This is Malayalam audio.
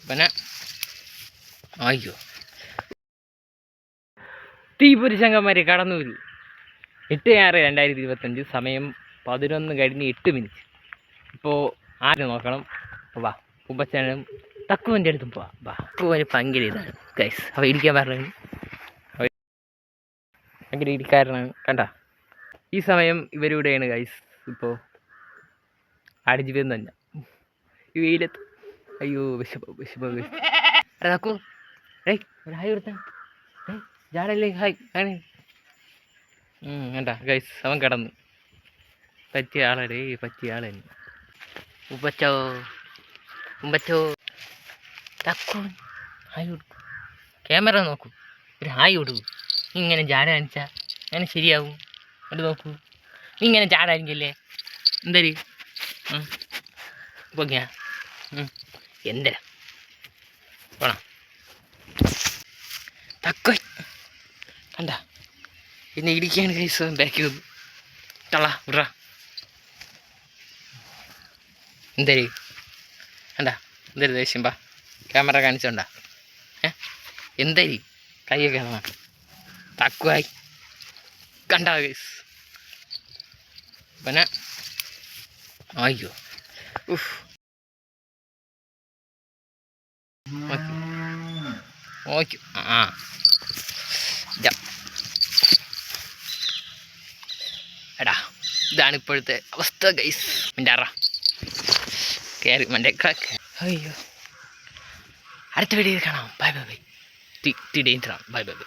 പിന്നെ അയ്യോ തീപുരുഷങ്കന്മാരെ കടന്നൂര് 8/6/2025 സമയം 11:08. ഇപ്പോൾ ആരും നോക്കണം. വാ ഉപ്പച്ചനും തക്കുവിൻ്റെ അടുത്തും പോവാം. വാ തക്കുവിന് ഭയങ്കര ഇതാണ് ഗൈസ്. അപ്പോൾ ഇരിക്കാൻ പറഞ്ഞു, ഭയങ്കര ഇരിക്കാരനാണ്. കണ്ട ഈ സമയം ഇവരിവിടെയാണ് ഗൈസ്. ഇപ്പോൾ അടിച്ചു പേര് തന്നെ ഈ വെയിലത്ത്. അയ്യോ വിശപ്പ് തക്കു ഏയ് ഒരു ഹായ് കൊടുത്താ. ജാടല്ലേ ഹായ് ആണ്. വേണ്ട ഗൈസ്, അവൻ കിടന്നു. പറ്റിയ ആളേ, പറ്റിയ ആളെ. ഉപ്പച്ചോ ഉമ്പച്ചോ തക്കു ഹായ് കൊടുക്കും. ക്യാമറ നോക്കൂ, ഒരു ഹായ് കൊടുക്കൂ. നീ ഇങ്ങനെ ജാട കാണിച്ചാ അങ്ങനെ ശരിയാവും. അത് നോക്കൂ, നീ ഇങ്ങനെ ജാട കാണിക്കല്ലേ. എന്തര് പോക്കിയാ എന്തരാ വേണം തക്കോ കണ്ട പിന്നെ ഇടിക്കാണ് കൈസ്. ബാക്കി വന്നു തള്ള വിട. എന്തര് കണ്ട എന്തര് ദേഷ്യം. പാ ക്യാമറ കാണിച്ചോണ്ടാ എന്തരി കൈയൊക്കെ തക്കുവായി കണ്ട കൈസ്. പിന്നെ അയ്യോ ഓക്കെ ആ എടാ ഇതാണ് ഇപ്പോഴത്തെ അവസ്ഥ ഗൈസ്. മിണ്ടാറ കയറി മൻ്റെ ക്രാക്ക്. അയ്യോ അടുത്ത വീഡിയോയിൽ കാണാം. Bye bye bye. ഡേഞ്ചറാണ്. Bye bye by.